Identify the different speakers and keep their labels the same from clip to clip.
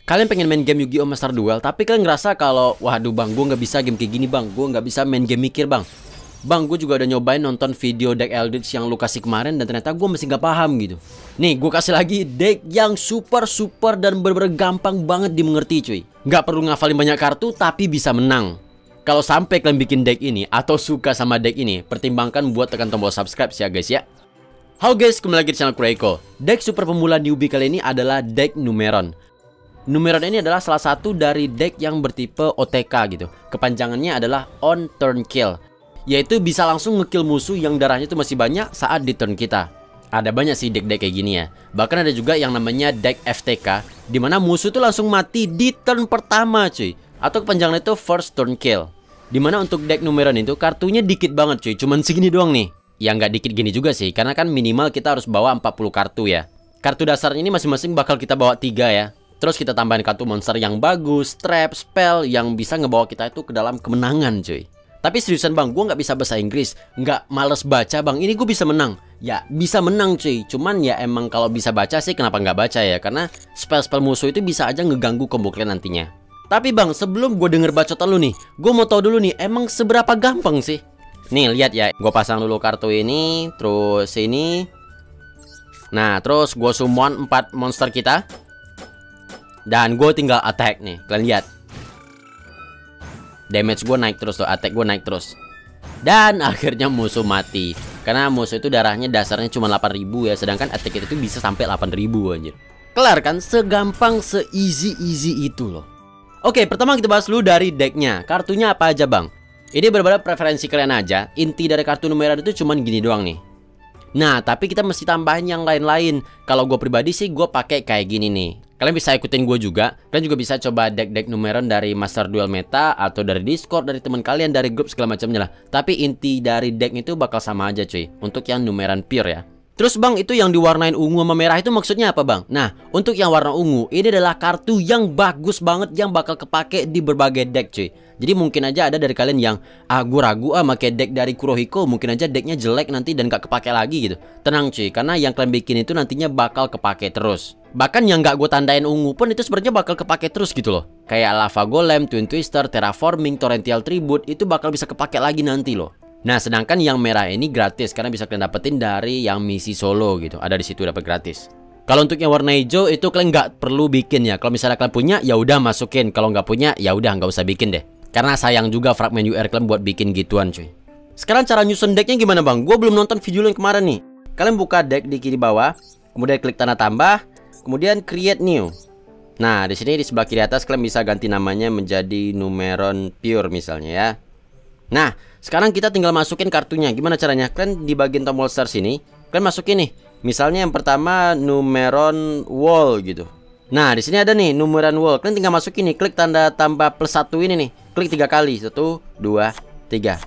Speaker 1: Kalian pengen main game Yu-Gi-Oh Master Duel, tapi kalian ngerasa kalau, waduh bang, gue nggak bisa game kayak gini bang, gue nggak bisa main game mikir bang. Bang, gue juga udah nyobain nonton video deck Eldritch yang lu kasih kemarin dan ternyata gue masih nggak paham gitu. Nih, gue kasih lagi deck yang super dan bener-bener gampang banget dimengerti cuy. Nggak perlu ngafalin banyak kartu, tapi bisa menang. Kalau sampai kalian bikin deck ini atau suka sama deck ini, pertimbangkan buat tekan tombol subscribe ya guys ya. Halo guys, kembali lagi di channel Kureko. Deck super pemula newbie kali ini adalah deck Numeron. Numeron ini adalah salah satu dari deck yang bertipe OTK gitu. Kepanjangannya adalah On Turn Kill, yaitu bisa langsung ngekill musuh yang darahnya itu masih banyak saat di turn kita. Ada banyak sih deck-deck kayak gini ya. Bahkan ada juga yang namanya deck FTK, dimana musuh itu langsung mati di turn pertama cuy. Atau kepanjangannya itu First Turn Kill. Dimana untuk deck Numeron itu kartunya dikit banget cuy, cuman segini doang nih. Ya nggak dikit gini juga sih, karena kan minimal kita harus bawa 40 kartu ya. Kartu dasar ini masing-masing bakal kita bawa 3 ya. Terus kita tambahin kartu monster yang bagus, trap, spell yang bisa ngebawa kita itu ke dalam kemenangan cuy. Tapi seriusan bang, gue nggak bisa bahasa Inggris, nggak males baca bang, ini gue bisa menang. Ya bisa menang cuy, cuman ya emang kalau bisa baca sih kenapa nggak baca ya. Karena spell-spell musuh itu bisa aja ngeganggu combo kalian nantinya. Tapi bang, sebelum gue denger bacotan lu nih, gue mau tahu dulu nih, emang seberapa gampang sih? Nih lihat ya, gue pasang dulu kartu ini, terus ini. Nah terus gue summon 4 monster kita. Dan gue tinggal attack nih, kalian lihat. Damage gue naik terus tuh, attack gue naik terus. Dan akhirnya musuh mati. Karena musuh itu darahnya dasarnya cuma 8000 ya. Sedangkan attack kita itu bisa sampai 8000 anjir. Kelar kan, segampang, se-easy itu loh. Oke, pertama kita bahas dulu dari decknya. Kartunya apa aja bang? Ini benar-benar preferensi kalian aja. Inti dari kartu Numeron itu cuma gini doang nih. Nah, tapi kita mesti tambahin yang lain-lain. Kalau gue pribadi sih gue pakai kayak gini nih. Kalian bisa ikutin gue juga. Kalian juga bisa coba deck-deck Numeron dari Master Duel Meta atau dari Discord, dari teman kalian, dari grup segala macamnya lah. Tapi inti dari deck itu bakal sama aja cuy. Untuk yang Numeron pure ya. Terus bang, itu yang diwarnain ungu sama merah itu maksudnya apa bang? Nah, untuk yang warna ungu, ini adalah kartu yang bagus banget yang bakal kepake di berbagai deck cuy. Jadi mungkin aja ada dari kalian yang gue ragu pakai deck dari Kurohiko, mungkin aja decknya jelek nanti dan gak kepake lagi gitu. Tenang cuy, karena yang kalian bikin itu nantinya bakal kepake terus. Bahkan yang gak gue tandain ungu pun itu sebenarnya bakal kepake terus gitu loh. Kayak Lava Golem, Twin Twister, Terraforming, Torrential Tribute itu bakal bisa kepake lagi nanti loh. Nah sedangkan yang merah ini gratis karena bisa kalian dapetin dari yang misi solo gitu. Ada di situ dapat gratis. Kalau untuk yang warna hijau itu kalian nggak perlu bikin ya. Kalau misalnya kalian punya ya udah masukin. Kalau nggak punya ya udah nggak usah bikin deh. Karena sayang juga fragmen UR kalian buat bikin gituan cuy. Sekarang cara nyusun decknya gimana bang? Gue belum nonton video yang kemarin nih. Kalian buka deck di kiri bawah, kemudian klik tanda tambah, kemudian create new. Nah di sini di sebelah kiri atas kalian bisa ganti namanya menjadi Numeron Pure misalnya ya. Nah sekarang kita tinggal masukin kartunya. Gimana caranya? Kalian di bagian tombol start sini, kalian masukin nih. Misalnya yang pertama Numeron Wall gitu. Nah di sini ada nih Numeron Wall. Kalian tinggal masukin nih, klik tanda tambah +1 ini nih. Klik 3 kali, 1, 2, 3.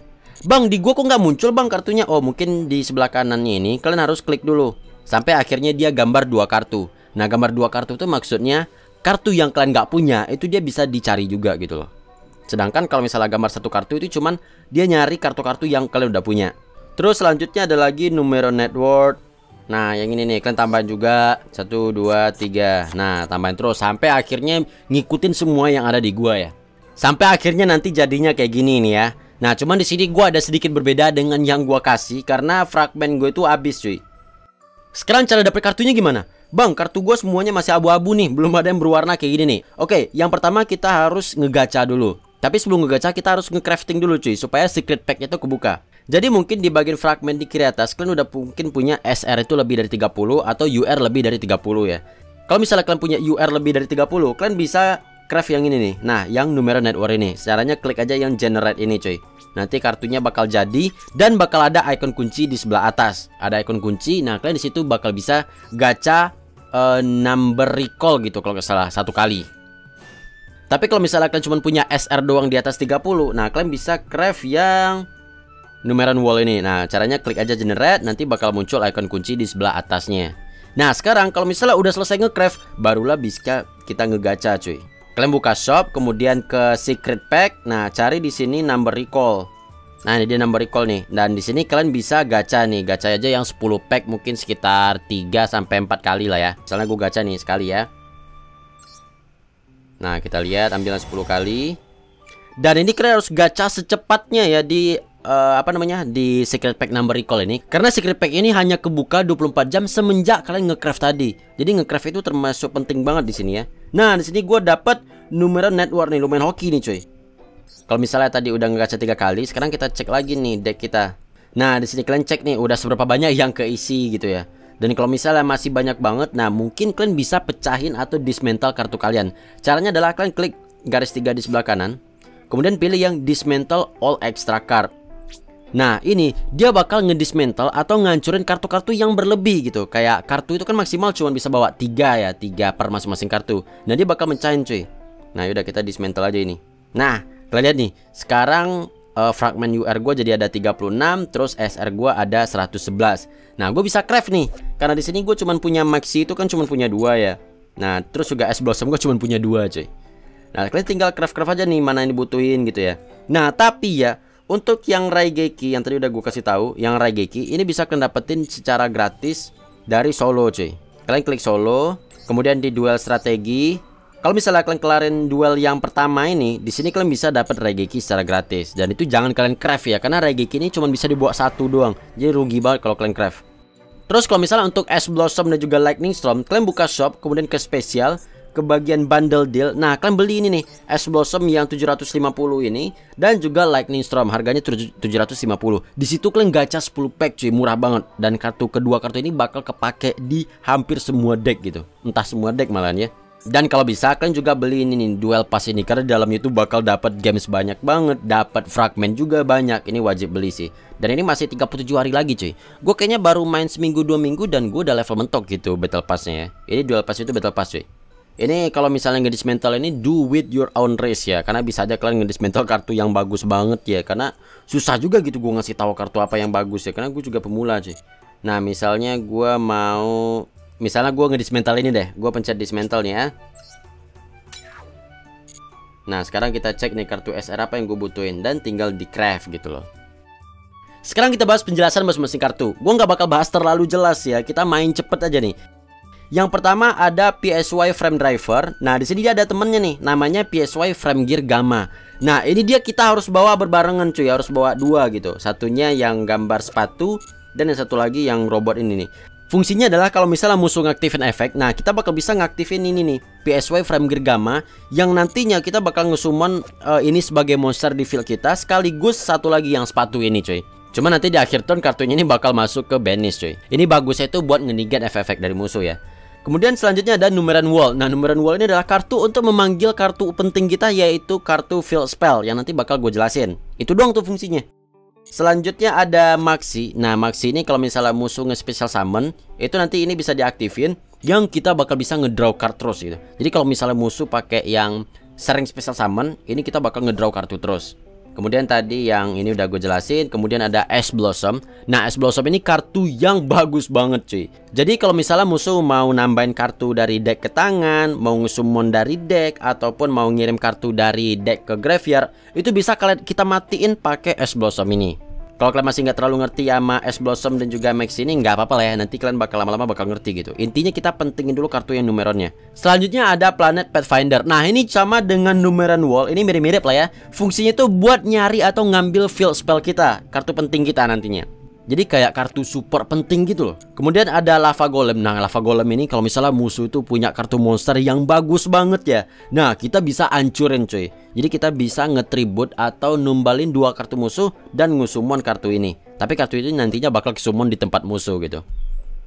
Speaker 1: Bang, di gua kok nggak muncul bang kartunya? Oh mungkin di sebelah kanannya ini kalian harus klik dulu sampai akhirnya dia gambar 2 kartu. Nah gambar 2 kartu itu maksudnya kartu yang kalian nggak punya itu dia bisa dicari juga gitu loh. Sedangkan kalau misalnya gambar 1 kartu itu cuman dia nyari kartu-kartu yang kalian udah punya. Terus selanjutnya ada lagi Numeron Network. Nah yang ini nih kalian tambahin juga 1, 2, 3. Nah tambahin terus sampai akhirnya ngikutin semua yang ada di gua ya. Sampai akhirnya nanti jadinya kayak gini nih ya. Nah cuman di sini gua ada sedikit berbeda dengan yang gua kasih karena fragmen gue itu habis cuy. Sekarang cara dapet kartunya gimana? Bang, kartu gue semuanya masih abu-abu nih, belum ada yang berwarna kayak gini nih. Oke, yang pertama kita harus ngegacha dulu. Tapi sebelum ngegacha kita harus nge-crafting dulu cuy, supaya secret packnya itu kebuka. Jadi mungkin di bagian fragmen di kiri atas kalian udah mungkin punya SR itu lebih dari 30 atau UR lebih dari 30 ya. Kalau misalnya kalian punya UR lebih dari 30, kalian bisa craft yang ini nih. Nah, yang Numeron Network ini. Caranya klik aja yang generate ini cuy. Nanti kartunya bakal jadi dan bakal ada icon kunci di sebelah atas. Ada icon kunci. Nah, kalian di situ bakal bisa gacha number recall gitu kalau nggak salah 1 kali. Tapi kalau misalnya kalian cuma punya SR doang di atas 30, nah kalian bisa craft yang Numeron Wall ini. Nah caranya klik aja generate, nanti bakal muncul icon kunci di sebelah atasnya. Nah sekarang kalau misalnya udah selesai nge-craft, barulah bisa kita ngegacha cuy. Kalian buka shop, kemudian ke secret pack. Nah cari di sini number recall. Nah ini dia number recall nih. Dan di sini kalian bisa gacha nih. Gacha aja yang 10 pack mungkin sekitar 3 sampai 4 kali lah ya. Misalnya gue gacha nih sekali ya. Nah, kita lihat ambilan 10 kali. Dan ini kalian harus gacha secepatnya ya di di secret pack number recall ini. Karena secret pack ini hanya kebuka 24 jam semenjak kalian ngecraft tadi. Jadi ngecraft itu termasuk penting banget di sini ya. Nah, di sini gue dapat numeran network nih, lumayan hoki nih cuy. Kalau misalnya tadi udah ngegacha 3 kali, sekarang kita cek lagi nih deck kita. Nah, di sini kalian cek nih udah seberapa banyak yang keisi gitu ya. Dan kalau misalnya masih banyak banget, nah mungkin kalian bisa pecahin atau dismantle kartu kalian. Caranya adalah kalian klik garis 3 di sebelah kanan. Kemudian pilih yang dismantle all extra card. Nah ini dia bakal ngedismantle atau ngancurin kartu-kartu yang berlebih gitu. Kayak kartu itu kan maksimal cuma bisa bawa 3 ya, 3 per masing-masing kartu. Nah dia bakal mencahin cuy. Nah yaudah kita dismantle aja ini. Nah kalian lihat nih, sekarang fragment UR gue jadi ada 36, terus SR gue ada 111. Nah gue bisa craft nih, karena di sini gue cuma punya maxi itu kan cuma punya 2 ya. Nah terus juga es blossom gue cuma punya 2 cuy. Nah kalian tinggal craft aja nih mana yang dibutuhin gitu ya. Nah tapi ya untuk yang Raigeki yang tadi udah gue kasih tahu, yang Raigeki ini bisa kalian dapetin secara gratis dari solo cuy. Kalian klik solo, kemudian di duel strategi. Kalau misalnya kalian kelarin duel yang pertama ini, di sini kalian bisa dapat Raigeki secara gratis. Dan itu jangan kalian craft ya, karena Raigeki ini cuma bisa dibawa 1 doang. Jadi rugi banget kalau kalian craft. Terus kalau misalnya untuk es blossom dan juga lightning storm, kalian buka shop, kemudian ke spesial, ke bagian bundle deal. Nah kalian beli ini nih, es blossom yang 750 ini dan juga lightning storm harganya 750. Di situ kalian gacha 10 pack cuy, murah banget. Dan kedua kartu ini bakal kepake di hampir semua deck gitu. Entah semua deck malahan ya. Dan kalau bisa kalian juga beli ini nih, duel pass ini, karena di dalamnya itu bakal dapat games banyak banget, dapat fragment juga banyak. Ini wajib beli sih. Dan ini masih 37 hari lagi cuy. Gue kayaknya baru main seminggu 2 minggu dan gue udah level mentok gitu battle passnya ya. Ini duel pass itu battle pass cuy. Ini kalau misalnya ngedismantle ini do with your own race ya, karena bisa aja kalian ngedismantle kartu yang bagus banget ya. Karena susah juga gitu gue ngasih tahu kartu apa yang bagus ya, karena gue juga pemula cuy. Nah misalnya gue mau, misalnya gue ngedismantle ini deh, gue pencet dismantle nih ya. Nah sekarang kita cek nih kartu SR apa yang gue butuhin dan tinggal di craft gitu loh. Sekarang kita bahas penjelasan masing-masing kartu. Gue nggak bakal bahas terlalu jelas ya, kita main cepet aja nih. Yang pertama ada PSY Frame Driver. Nah di sini dia ada temennya nih, namanya PSY Frame Gear Gamma. Nah ini dia kita harus bawa berbarengan cuy, harus bawa 2 gitu. Satunya yang gambar sepatu dan yang satu lagi yang robot ini nih. Fungsinya adalah kalau misalnya musuh ngaktifin efek, nah kita bakal bisa ngaktifin ini nih, PSY Frame Gear Gamma, yang nantinya kita bakal ngesummon ini sebagai monster di field kita, sekaligus satu lagi yang sepatu ini cuy. Cuma nanti di akhir turn kartunya ini bakal masuk ke banish cuy. Ini bagusnya itu buat ngenigat efek-efek dari musuh ya. Kemudian selanjutnya ada numeran wall. Nah numeran wall ini adalah kartu untuk memanggil kartu penting kita, yaitu kartu field spell, yang nanti bakal gue jelasin. Itu doang tuh fungsinya. Selanjutnya ada maxi. Nah maxi ini kalau misalnya musuh nge-special summon, itu nanti ini bisa diaktifin, yang kita bakal bisa ngedraw card terus gitu. Jadi kalau misalnya musuh pakai yang sering special summon, ini kita bakal ngedraw kartu terus. Kemudian tadi yang ini udah gue jelasin. Kemudian ada es blossom. Nah es blossom ini kartu yang bagus banget cuy. Jadi kalau misalnya musuh mau nambahin kartu dari deck ke tangan, mau ngesummon dari deck, ataupun mau ngirim kartu dari deck ke graveyard, itu bisa kita matiin pakai es blossom ini. Kalau kalian masih nggak terlalu ngerti sama es blossom dan juga max ini, nggak apa-apa lah ya, nanti kalian bakal lama-lama bakal ngerti gitu. Intinya kita pentingin dulu kartu yang numeronnya. Selanjutnya ada planet Pathfinder. Nah ini sama dengan numeron wall, ini mirip-mirip lah ya. Fungsinya tuh buat nyari atau ngambil field spell kita, kartu penting kita nantinya. Jadi kayak kartu super penting gitu loh. Kemudian ada lava golem. Nah lava golem ini kalau misalnya musuh itu punya kartu monster yang bagus banget ya, nah kita bisa hancurin cuy. Jadi kita bisa ngetribut atau numbalin 2 kartu musuh dan ngusummon kartu ini. Tapi kartu ini nantinya bakal kesummon di tempat musuh gitu.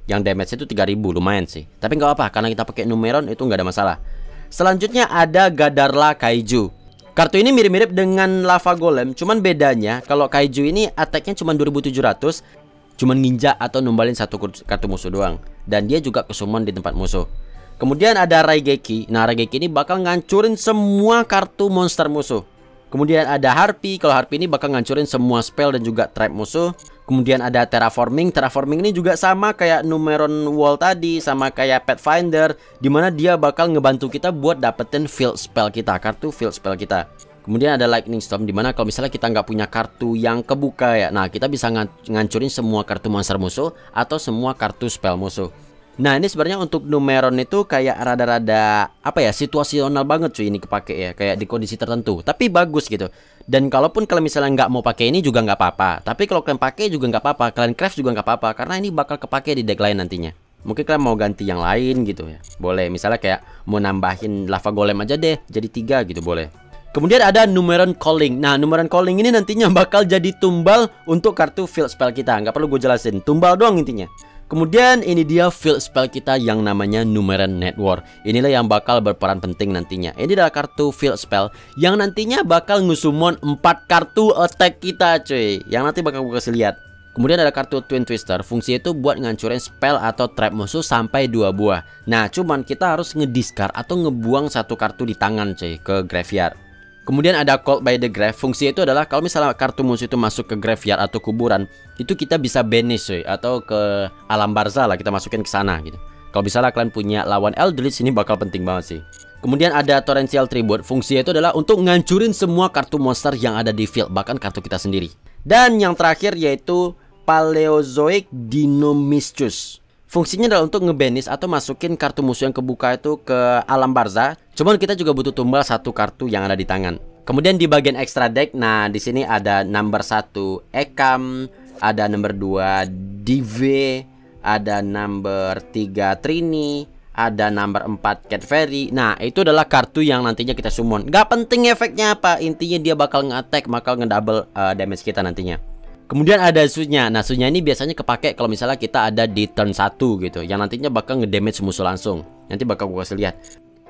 Speaker 1: Yang damage itu 3000, lumayan sih. Tapi nggak apa, karena kita pakai numeron itu nggak ada masalah. Selanjutnya ada Gadarla Kaiju. Kartu ini mirip-mirip dengan lava golem, cuman bedanya kalau kaiju ini attack-nya cuma 2700, cuman ninja atau numbalin 1 kartu musuh doang, dan dia juga kesummon di tempat musuh. Kemudian ada Raigeki. Nah Raigeki ini bakal ngancurin semua kartu monster musuh. Kemudian ada Harpy. Kalau Harpy ini bakal ngancurin semua spell dan juga trap musuh. Kemudian ada Terraforming. Terraforming ini juga sama kayak numeron wall tadi, sama kayak Pathfinder, dimana dia bakal ngebantu kita buat dapetin field spell kita, kartu field spell kita. Kemudian ada Lightning Storm, dimana kalau misalnya kita nggak punya kartu yang kebuka ya, nah kita bisa ngancurin semua kartu monster musuh atau semua kartu spell musuh. Nah ini sebenarnya untuk Numeron itu kayak rada-rada apa ya, situasional banget cuy ini kepake ya, kayak di kondisi tertentu. Tapi bagus gitu. Dan kalaupun kalian misalnya nggak mau pakai ini juga nggak apa-apa. Tapi kalau kalian pakai juga nggak apa-apa, kalian craft juga nggak apa-apa, karena ini bakal kepake di deck lain nantinya. Mungkin kalian mau ganti yang lain gitu ya, boleh. Misalnya kayak mau nambahin lava golem aja deh, jadi 3 gitu boleh. Kemudian ada Numeron Calling. Nah Numeron Calling ini nantinya bakal jadi tumbal untuk kartu field spell kita. Nggak perlu gue jelasin, tumbal doang intinya. Kemudian ini dia field spell kita yang namanya Numeron Network. Inilah yang bakal berperan penting nantinya. Ini adalah kartu field spell yang nantinya bakal ngusumon 4 kartu attack kita cuy, yang nanti bakal gue kasih lihat. Kemudian ada kartu Twin Twister. Fungsinya itu buat ngancurin spell atau trap musuh sampai 2 buah. Nah cuman kita harus ngediscard atau ngebuang 1 kartu di tangan cuy ke graveyard. Kemudian ada Called by the Grave. Fungsinya itu adalah kalau misalnya kartu musuh itu masuk ke graveyard atau kuburan, itu kita bisa banish cuy, atau ke alam barzah lah, kita masukin ke sana gitu. Kalau misalnya kalian punya lawan Eldritch, ini bakal penting banget sih. Kemudian ada Torrential Tribute. Fungsinya itu adalah untuk ngancurin semua kartu monster yang ada di field, bahkan kartu kita sendiri. Dan yang terakhir yaitu Paleozoic Dinomischus. Fungsinya adalah untuk ngebanish atau masukin kartu musuh yang kebuka itu ke alam barzah. Cuman kita juga butuh tumbal 1 kartu yang ada di tangan. Kemudian di bagian extra deck, nah di sini ada number 1 Ekam, ada number 2 Dive, ada number 3 Trini, ada number 4 Cat Fairy. Nah itu adalah kartu yang nantinya kita summon. Gak penting efeknya apa, intinya dia bakal nge-attack, bakal ngedouble damage kita nantinya. Kemudian ada Sunya. Nah Sunya ini biasanya kepake kalau misalnya kita ada di turn 1 gitu, yang nantinya bakal ngedamage musuh langsung. Nanti bakal gue kasih lihat.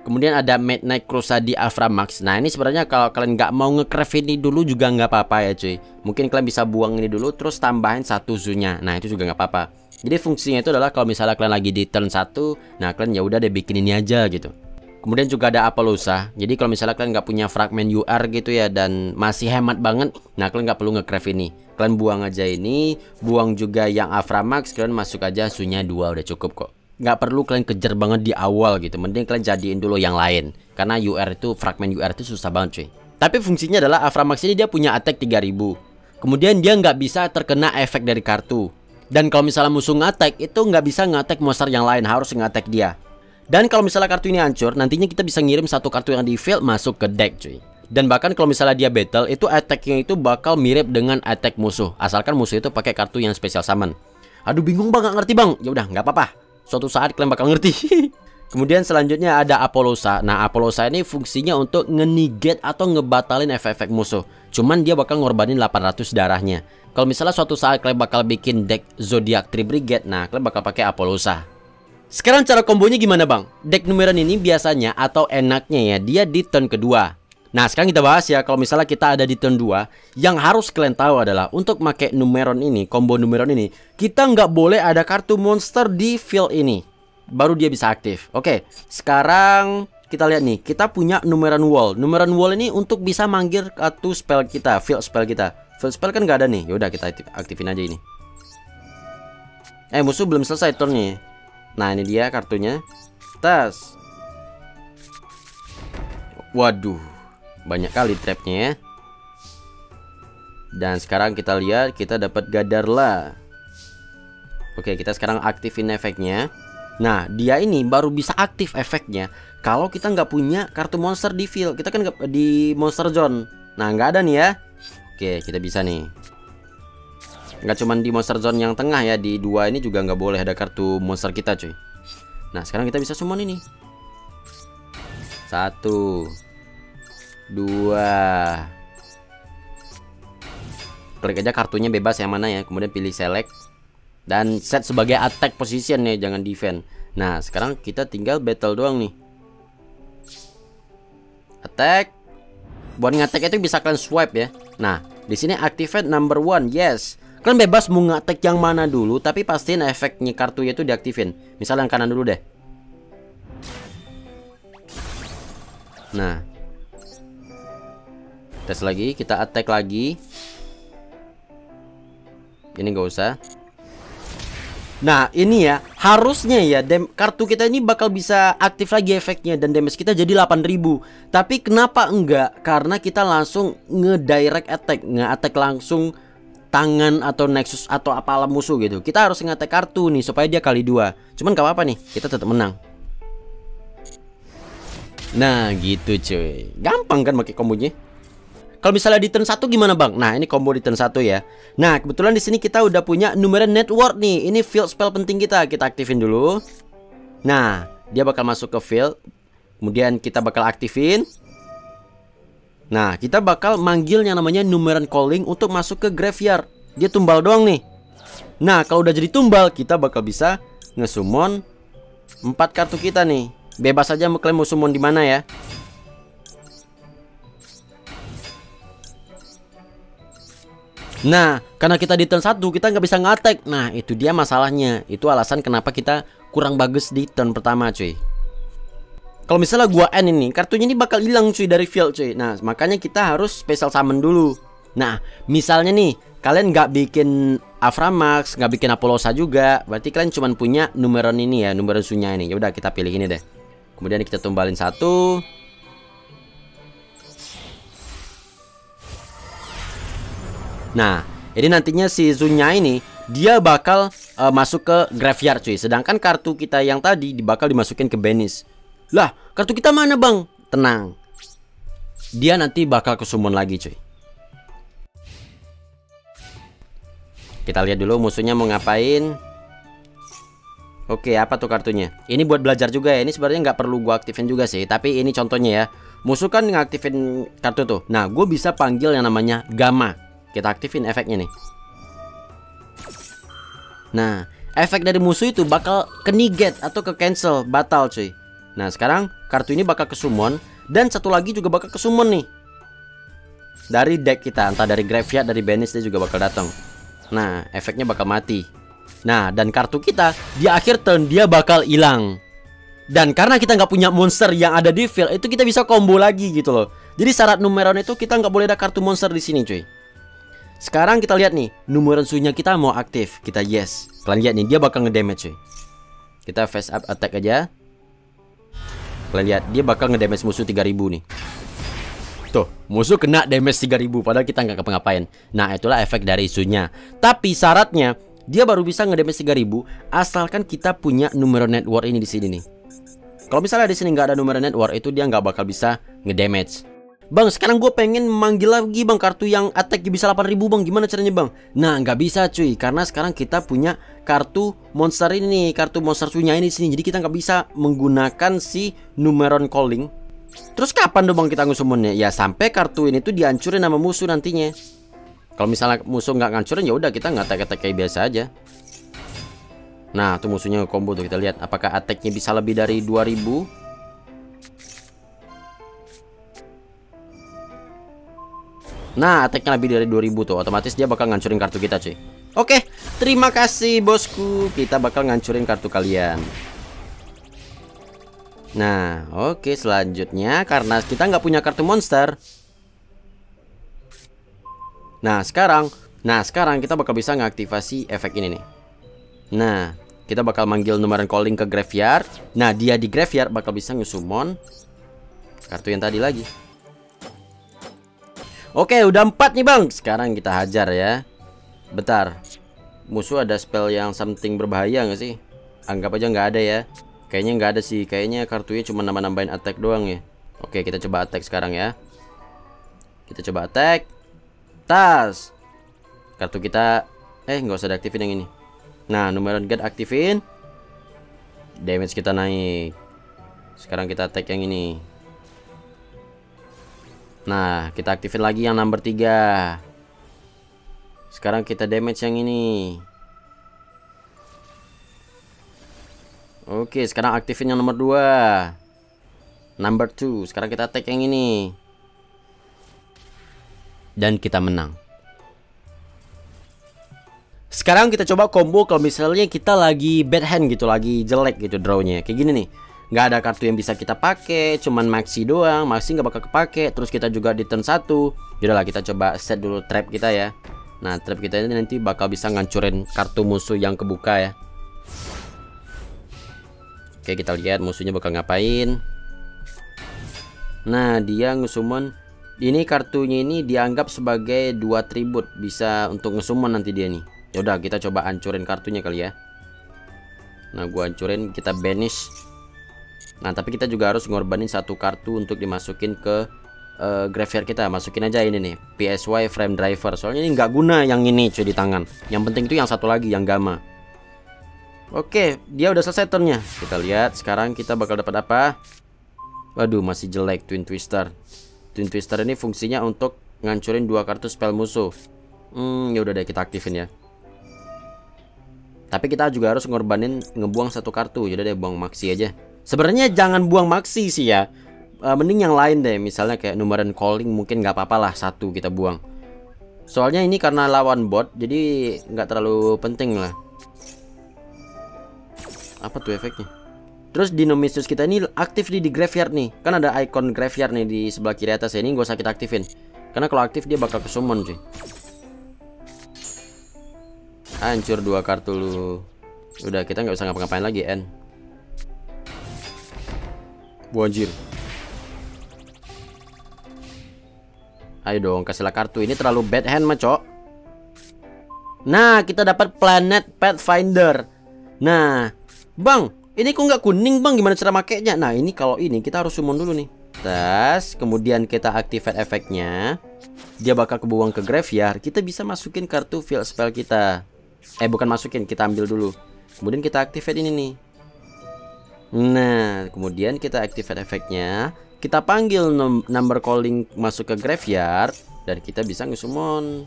Speaker 1: Kemudian ada Midnight Crusade Aframax. Nah ini sebenarnya kalau kalian nggak mau nge-craft ini dulu juga nggak apa-apa ya cuy. Mungkin kalian bisa buang ini dulu terus tambahin 1 Sunya. Nah itu juga nggak apa-apa. Jadi fungsinya itu adalah kalau misalnya kalian lagi di turn 1, nah kalian ya udah deh bikin ini aja gitu. Kemudian juga ada Apollousa. Jadi kalau misalnya kalian nggak punya fragmen UR gitu ya, dan masih hemat banget, nah kalian nggak perlu nge-craft ini. Kalian buang aja ini, buang juga yang Aframax, kalian masuk aja Sunya 2 udah cukup kok. Nggak perlu kalian kejar banget di awal gitu. Mending kalian jadiin dulu yang lain, karena UR itu, fragmen UR itu susah banget cuy. Tapi fungsinya adalah Aframax ini dia punya attack 3000. Kemudian dia nggak bisa terkena efek dari kartu. Dan kalau misalnya musuh nge-attack, itu nggak bisa nge-attack monster yang lain, harus nge-attack dia. Dan kalau misalnya kartu ini hancur, nantinya kita bisa ngirim 1 kartu yang di field masuk ke deck cuy. Dan bahkan kalau misalnya dia battle, itu attacknya itu bakal mirip dengan attack musuh, asalkan musuh itu pakai kartu yang special summon. Aduh bingung bang, gak ngerti bang. Ya udah nggak apa-apa, suatu saat kalian bakal ngerti. Kemudian selanjutnya ada Apollousa. Nah Apollousa ini fungsinya untuk nge-negate atau ngebatalin efek-efek musuh. Cuman dia bakal ngorbanin 800 darahnya. Kalau misalnya suatu saat kalian bakal bikin deck Zodiac Tree Brigade, nah kalian bakal pakai Apollousa. Sekarang cara kombonya gimana bang? Deck Numeron ini biasanya atau enaknya ya, dia di turn kedua. Nah sekarang kita bahas ya, kalau misalnya kita ada di turn 2, yang harus kalian tahu adalah untuk pakai Numeron ini, combo Numeron ini, kita nggak boleh ada kartu monster di field ini, baru dia bisa aktif. Oke, sekarang kita lihat nih, kita punya Numeron Wall. Numeron Wall ini untuk bisa manggil kartu spell kita, field spell kita. Field spell kan nggak ada nih, yaudah kita aktifin aja ini. Musuh belum selesai turnnya. Nah ini dia kartunya. Tas. Waduh, banyak kali trapnya ya. Dan sekarang kita lihat, kita dapat Gadarla. Oke, kita sekarang aktifin efeknya. Nah dia ini baru bisa aktif efeknya kalau kita nggak punya kartu monster di field. Kita kan nggak di monster zone. Nah nggak ada nih ya. Oke, kita bisa nih. Nggak cuman di monster zone yang tengah ya, di 2 ini juga nggak boleh ada kartu monster kita cuy. Nah sekarang kita bisa summon ini. 1 2. Klik aja kartunya bebas yang mana ya, kemudian pilih select dan set sebagai attack position ya, jangan defense. Nah sekarang kita tinggal battle doang nih. Attack. Buat nge-attack itu bisa kalian swipe ya. Nah di sini activate number 1, yes. Kalian bebas mau nge-attack yang mana dulu, tapi pastiin efeknya kartunya itu diaktifin. Misalnya yang kanan dulu deh. Nah tes lagi, kita attack lagi. Ini nggak usah. Nah ini ya, harusnya ya kartu kita ini bakal bisa aktif lagi efeknya dan damage kita jadi 8000. Tapi kenapa enggak? Karena kita langsung nge-direct attack, nge-attack langsung tangan atau Nexus atau apalah musuh gitu. Kita harus nge-attack kartu nih supaya dia kali 2. Cuman gak apa-apa nih, kita tetap menang. Nah gitu cuy, gampang kan pakai kombonya. Kalau misalnya di turn 1 gimana bang? Nah ini combo di turn 1 ya. Nah kebetulan di sini kita udah punya Numeran Network nih. Ini field spell penting kita aktifin dulu. Nah dia bakal masuk ke field. Kemudian kita bakal aktifin. Nah kita bakal manggil yang namanya Numeran Calling untuk masuk ke graveyard. Dia tumbal doang nih. Nah kalau udah jadi tumbal, kita bakal bisa nge-summon 4 kartu kita nih. Bebas aja mau klaim mau summon di mana ya. Nah, karena kita di turn 1 kita nggak bisa nge-attack. Nah, itu dia masalahnya. Itu alasan kenapa kita kurang bagus di turn pertama, cuy. Kalau misalnya gua end ini, kartunya ini bakal hilang cuy dari field, cuy. Nah, makanya kita harus special summon dulu. Nah, misalnya nih, kalian nggak bikin Aframax, nggak bikin Apollosa juga, berarti kalian cuma punya Numeron ini ya, Numeron Sunya ini. Ya udah kita pilih ini deh. Kemudian kita tumbalin 1. Nah, ini nantinya si Zunya ini dia bakal masuk ke graveyard cuy. Sedangkan kartu kita yang tadi bakal dimasukin ke banish. Lah, kartu kita mana bang? Tenang, dia nanti bakal kesummon lagi cuy. Kita lihat dulu musuhnya mau ngapain. Oke, apa tuh kartunya? Ini buat belajar juga ya. Ini sebenarnya nggak perlu gua aktifin juga sih. Tapi ini contohnya ya. Musuh kan ngaktifin kartu tuh. Nah, gue bisa panggil yang namanya Gamma. Kita aktifin efeknya nih. Nah, efek dari musuh itu bakal ke negate atau ke cancel, batal cuy. Nah, sekarang kartu ini bakal ke summon. Dan satu lagi juga bakal ke summon nih. Dari deck kita, entah dari graveyard, dari banish dia juga bakal datang. Nah, efeknya bakal mati. Nah, dan kartu kita di akhir turn dia bakal hilang. Dan karena kita nggak punya monster yang ada di field, itu kita bisa combo lagi gitu loh. Jadi syarat Numeron itu kita nggak boleh ada kartu monster di sini cuy. Sekarang kita lihat nih, Numeron Sunya kita mau aktif. Kita yes. Kalian lihat nih, dia bakal ngedamage cuy. Kita face up attack aja. Kalian lihat, dia bakal ngedamage musuh 3000 nih. Tuh, musuh kena damage 3000 padahal kita nggak ngapa-ngapain. Nah, itulah efek dari Sunya. Tapi syaratnya dia baru bisa ngedamage 3000 asalkan kita punya Numeron Network ini di sini nih. Kalau misalnya di sini nggak ada Numeron Network, itu dia nggak bakal bisa ngedamage. Bang, sekarang gue pengen manggil lagi bang kartu yang attack bisa 8000 bang. Gimana caranya bang? Nah, nggak bisa cuy, karena sekarang kita punya kartu monster ini, kartu monster Sunya ini di sini. Jadi kita nggak bisa menggunakan si Numeron Calling. Terus kapan dong bang kita ngusummonnya? Ya sampai kartu ini tuh dihancurin sama musuh nantinya. Kalau misalnya musuh nggak ngancurin, ya udah kita nggak attack kayak biasa aja. Nah, tuh musuhnya combo tuh, kita lihat apakah attacknya bisa lebih dari 2000. Nah, attacknya lebih dari 2000 tuh, otomatis dia bakal ngancurin kartu kita cuy. Oke, terima kasih bosku, kita bakal ngancurin kartu kalian. Nah, oke, selanjutnya karena kita nggak punya kartu monster. Nah sekarang kita bakal bisa ngaktifasi efek ini nih. Nah, kita bakal manggil Numeron Calling ke graveyard. Nah, dia di graveyard bakal bisa nge-summon kartu yang tadi lagi. Oke, udah 4 nih bang. Sekarang kita hajar ya. Bentar, musuh ada spell yang something berbahaya nggak sih? Anggap aja nggak ada ya. Kayaknya nggak ada sih. Kayaknya kartunya cuma nambah-nambahin attack doang ya. Oke, kita coba attack sekarang ya. Kita coba attack. Tas. Kartu kita nggak usah diaktifin yang ini. Nah, Numeron Guard aktifin. Damage kita naik. Sekarang kita attack yang ini. Nah, kita aktifin lagi yang number 3. Sekarang kita damage yang ini. Oke, sekarang aktifin yang nomor 2. Number 2. Sekarang kita attack yang ini. Dan kita menang. Sekarang kita coba combo kalau misalnya kita lagi bad hand gitu, lagi jelek gitu drawnya. Kayak gini nih, nggak ada kartu yang bisa kita pakai, cuman maxi doang. Maxi nggak bakal kepake. Terus kita juga di turn 1. Yaudahlah, kita coba set dulu trap kita ya. Nah, trap kita ini nanti bakal bisa ngancurin kartu musuh yang kebuka ya. Oke, kita lihat musuhnya bakal ngapain. Nah, dia nge-summon Ini kartunya ini dianggap sebagai 2 atribut, bisa untuk ngesummon nanti dia nih. Ya udah, kita coba hancurin kartunya kali ya. Nah, gua hancurin, kita banish. Nah, tapi kita juga harus ngorbanin satu kartu untuk dimasukin ke graveyard kita. Masukin aja ini nih, PSY Frame Driver. Soalnya ini nggak guna yang ini cuy di tangan. Yang penting itu yang satu lagi, yang Gamma. Oke, dia udah selesai turnnya. Kita lihat sekarang kita bakal dapat apa. Waduh, masih jelek Twin Twister. Twin Twister ini fungsinya untuk ngancurin 2 kartu spell musuh. Ya udah deh, kita aktifin ya. Tapi kita juga harus ngorbanin ngebuang satu kartu. Jadi deh, buang Maxi aja. Sebenarnya jangan buang Maxi sih ya. Mending yang lain deh. Misalnya kayak Numeran Calling mungkin nggak apa-apa lah, satu kita buang. Soalnya ini karena lawan bot, jadi nggak terlalu penting lah. Apa tuh efeknya? Terus Dinomisius kita ini aktif di graveyard nih. Kan ada icon graveyard nih di sebelah kiri atas ya. Ini gak usah kita aktifin. Karena kalau aktif dia bakal kesummon cuy. Hancur 2 kartu lu. Udah, kita nggak usah ngapa-ngapain lagi, N. Anjir. Ayo dong, kasihlah kartu. Ini terlalu bad hand mah, cok. Nah, kita dapat Planet Pathfinder. Nah, Bang, ini kok nggak kuning, Bang? Gimana cara makainya? Nah, ini kalau ini kita harus summon dulu nih. Terus, kemudian kita activate efeknya. Dia bakal kebuang ke graveyard. Kita bisa masukin kartu field spell kita. Bukan masukin, kita ambil dulu. Kemudian kita activate ini nih. Nah, kemudian kita activate efeknya. Kita panggil number calling masuk ke graveyard. Dan kita bisa nge-summon.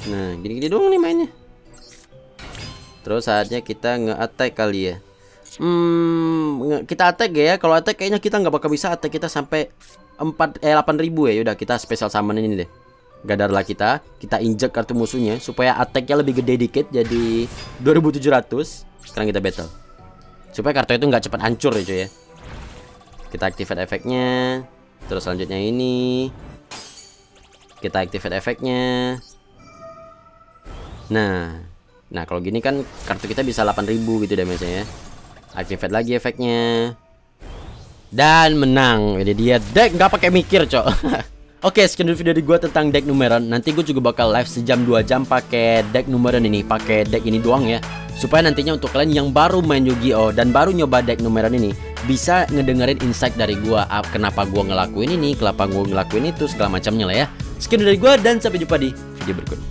Speaker 1: Nah, gini-gini doang nih mainnya. Terus saatnya kita nge-attack kali ya. Kita attack ya. Kalau attack kayaknya kita nggak bakal bisa attack kita sampai 8.000 ya. Udah, kita special summon ini deh. Gadarlah kita injek kartu musuhnya supaya attacknya lebih gede dikit, jadi 2700. Sekarang kita battle supaya kartu itu nggak cepat hancur ya cuy ya. Kita activate efeknya. Terus selanjutnya ini kita activate efeknya. Nah kalau gini kan kartu kita bisa 8.000 gitu damage-nya ya. Activate lagi efeknya. Dan menang. Jadi dia deck nggak pakai mikir, cok. Oke, sekian dulu video dari gue tentang deck Numeron. Nanti gue juga bakal live sejam 2 jam pakai deck Numeron ini, pakai deck ini doang ya. Supaya nantinya untuk kalian yang baru main Yu-Gi-Oh dan baru nyoba deck Numeron ini bisa ngedengerin insight dari gue, kenapa gue ngelakuin ini, kenapa gue ngelakuin itu, segala macamnya lah ya. Sekian dari gue dan sampai jumpa di video berikutnya.